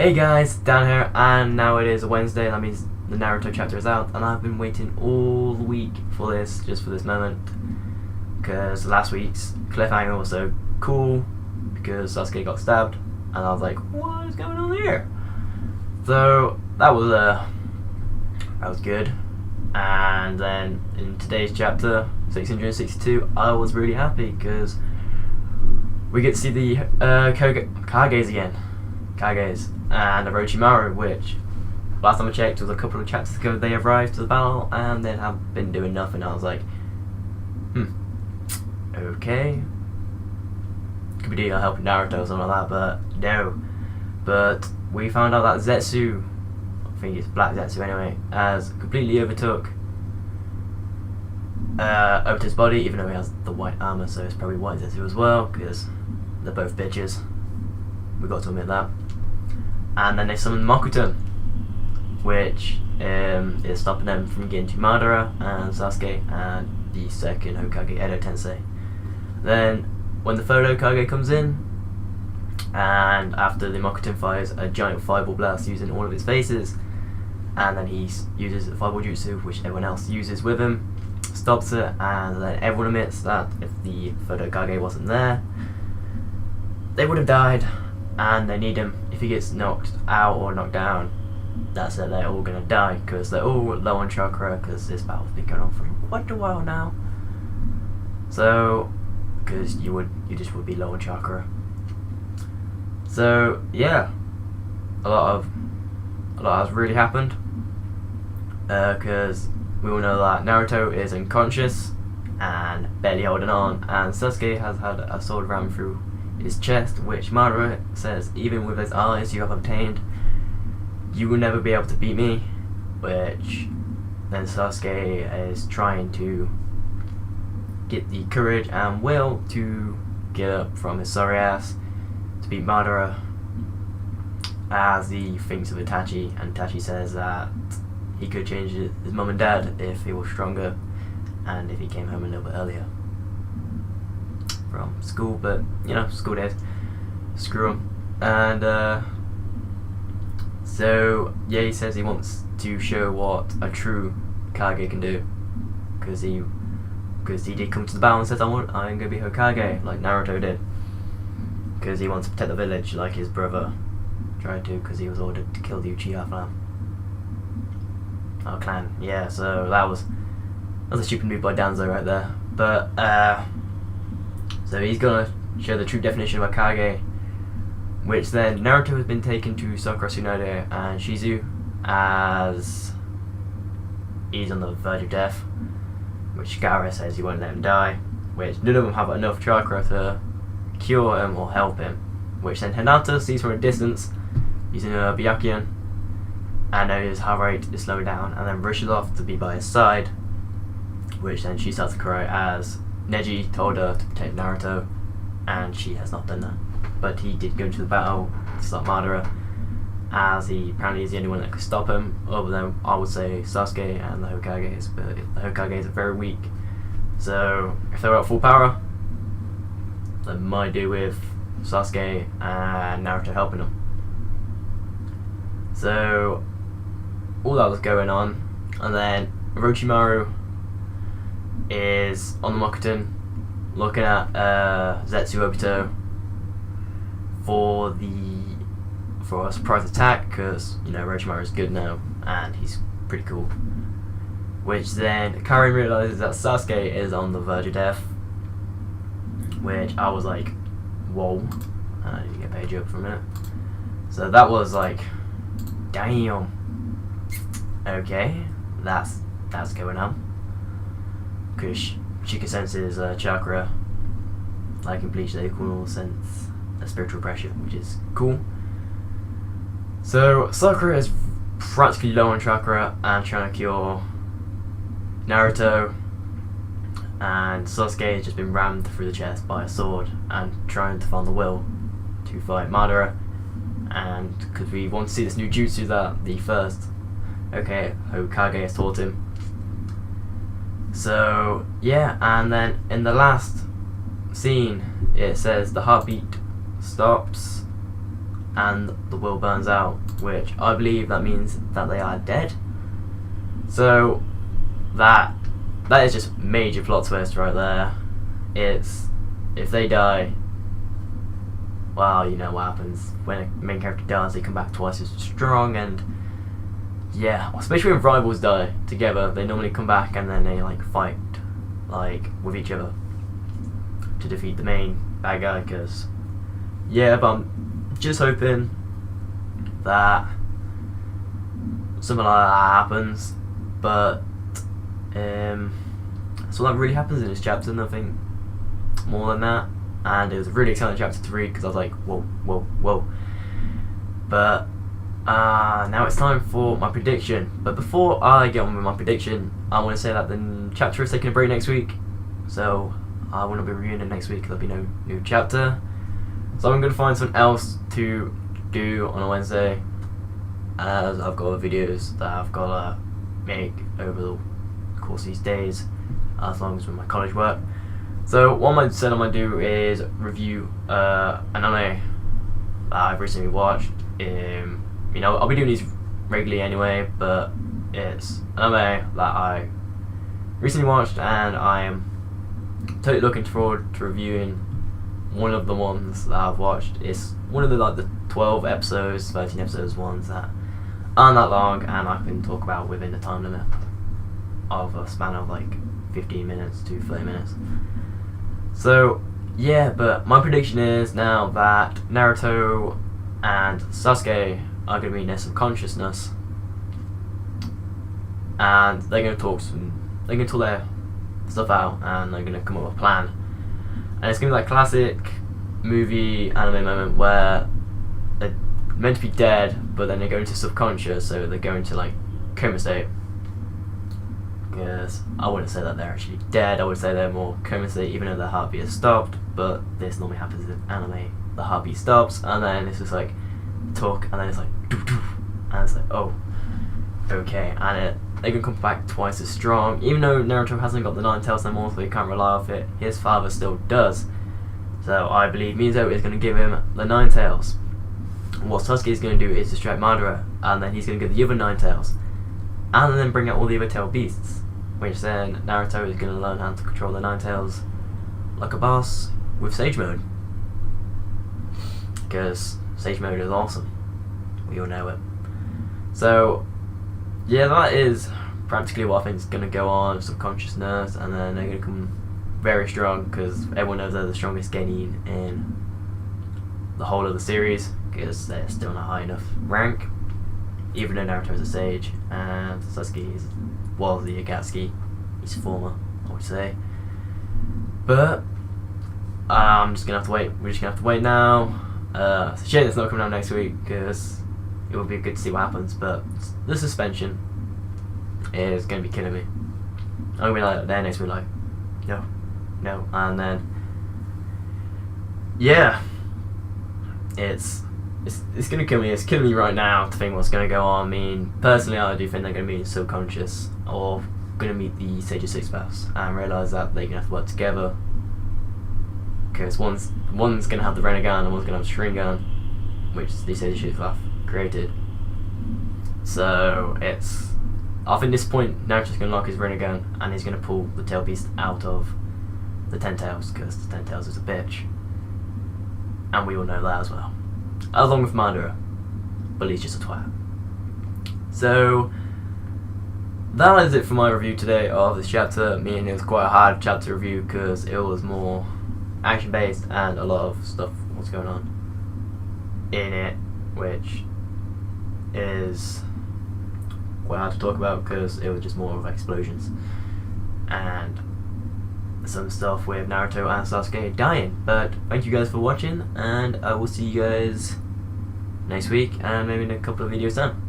Hey guys, Dan here, and now it is a Wednesday. That means the Naruto chapter is out, and I've been waiting all week for this, just for this moment, because last week's cliffhanger was so cool, because Sasuke got stabbed, and I was like, what is going on here? So that was good. And then in today's chapter 662, I was really happy because we get to see the Kages again. Kages and Orochimaru, which last time I checked was a couple of chapters ago. They arrived to the battle and then have been doing nothing. I was like, okay, could be dealing helping Naruto or something like that, but no. But we found out that Zetsu, I think it's Black Zetsu anyway, has completely overtook his body, even though he has the white armor, so it's probably white Zetsu as well, because they're both bitches. We got to admit that. And then they summon Mokuton, which is stopping them from getting to Madara and Sasuke and the second Hokage, Edo Tensei. Then when the third Hokage comes in, and after the Mokuton fires a giant fireball blast using all of its faces, and then he uses the fireball jutsu, which everyone else uses with him, stops it, and then everyone admits that if the third Hokage wasn't there, they would have died, and they need him. If he gets knocked out or knocked down, that's it, they're all gonna die, because they're all low on chakra, because this battle's been going on for quite a while now. So, because you just would be low on chakra. So yeah, a lot has really happened, because we all know that Naruto is unconscious and barely holding on, and Sasuke has had a sword ram through his chest, which Madara says, even with those eyes you have obtained, you will never be able to beat me, which then Sasuke is trying to get the courage and will to get up from his sorry ass to beat Madara, as he thinks of Itachi, and Itachi says that he could change his mum and dad if he was stronger and if he came home a little bit earlier from school, but you know, school days, screw him. And so yeah, he says he wants to show what a true Kage can do, because he did come to the battle and says, I'm gonna be Hokage like Naruto did, because he wants to protect the village like his brother tried to, because he was ordered to kill the Uchiha clan. Yeah, so that was a stupid move by Danzo right there. But so he's gonna show the true definition of a Kage, which then Naruto has been taken to Sakura Tsunade and Shizu as he's on the verge of death, which Gaara says he won't let him die, which none of them have enough chakra to cure him or help him, which then Hinata sees from a distance using a Byakugan and knows his heart rate is slowing down, and then rushes off to be by his side, which then she starts to cry as Neji told her to protect Naruto, and she has not done that. But he did go into the battle to stop Madara, as he apparently is the only one that could stop him, other than, I would say, Sasuke and the Hokages, but the Hokages are very weak. So if they were at full power, they might do with Sasuke and Naruto helping them. So all that was going on, and then Orochimaru is on the Mokuton looking at Zetsu Obito for a surprise attack, because you know Orochimaru is good now and he's pretty cool. Which then Karin realizes that Sasuke is on the verge of death, which I was like, whoa, I need to get page up for a minute. So that was like, damn, okay, that's going on, because she can sense his chakra, like in Bleach they can sense a spiritual pressure, which is cool. So Sakura is practically low on chakra and trying to cure Naruto, and Sasuke has just been rammed through the chest by a sword and trying to find the will to fight Madara. And because we want to see this new jutsu that the first Hokage has taught him. So yeah, and then in the last scene it says the heartbeat stops and the world burns out, which I believe that means that they are dead. So that is just major plot twist right there. It's if they die, well, you know what happens when a main character dies. They come back twice as strong, and yeah, especially when rivals die together, they normally come back and then they like fight like with each other to defeat the main bad guy. Cause yeah, but I'm just hoping that something like that happens. But so that really happens in this chapter. Nothing more than that. And it was a really exciting chapter to read because I was like, whoa, whoa, whoa. But now it's time for my prediction. But before I get on with my prediction, I want to say that the chapter is taking a break next week. So I want to be reviewing it next week. There'll be no new chapter. So I'm going to find something else to do on a Wednesday, as I've got other videos that I've got to make over the course of these days, as long as with my college work. So what I said I'm going to do is review an anime that I've recently watched. You know, I'll be doing these regularly anyway, but it's an anime that I recently watched, and I am totally looking forward to reviewing one of the ones that I've watched. It's one of the 12 episodes, 13 episodes ones that aren't that long, and I can talk about within the time limit of a span of like 15 minutes to 30 minutes. So yeah, but my prediction is now that Naruto and Sasuke are going to be in their subconsciousness, and they're going to talk their stuff out, and they're going to come up with a plan. And it's going to be like classic movie anime moment where they're meant to be dead, but then they go into subconscious, so they go into like coma state. Because I wouldn't say that they're actually dead, I would say they're more coma state, even though their heartbeat has stopped. But this normally happens in anime. The heartbeat stops, and then it's just like talk, and then it's like doo doo, and it's like, oh, okay. And they can come back twice as strong, even though Naruto hasn't got the 9 tails anymore, so he can't rely off it. His father still does. So I believe Mizo is going to give him the 9 tails. What Sasuke is going to do is distract Madara, and then he's going to get the other 9 tails, and then bring out all the other tail beasts, which then Naruto is going to learn how to control the 9 tails like a boss with Sage Mode. Because Sage Mode is awesome. We all know it. So yeah, that is practically what I think is going to go on. Subconsciousness, and then they're going to come very strong, because everyone knows they're the strongest genin in the whole of the series, because they're still not high enough rank, even though Naruto is a sage and Sasuke was the Akatsuki. He's former, I would say. But I'm just gonna have to wait. We're just gonna have to wait now. It's a shame it's not coming out next week, because it would be good to see what happens. But the suspension is gonna be killing me. I'm gonna be like there next week, like no, and then yeah, it's gonna kill me. It's killing me right now to think what's gonna go on. I mean, personally, I do think they're gonna be subconscious, or gonna meet the Sage of Six Paths and realize that they're gonna have to work together. Because one's gonna have the Renegan and one's gonna have the Sharingan, which the Sage of Six Paths created. So I think at this point Naruto's gonna lock his Renegan, and he's gonna pull the Tail Beast out of the 10 Tails, because the 10 Tails is a bitch, and we all know that as well. Along with Madara, but he's just a twat. So that is it for my review today of this chapter. Meaning it was quite a hard chapter to review, because it was more action based and a lot of stuff was going on in it, which is quite hard to talk about, because it was just more of explosions and some stuff with Naruto and Sasuke dying. But thank you guys for watching, and I will see you guys next week, and maybe in a couple of videos time.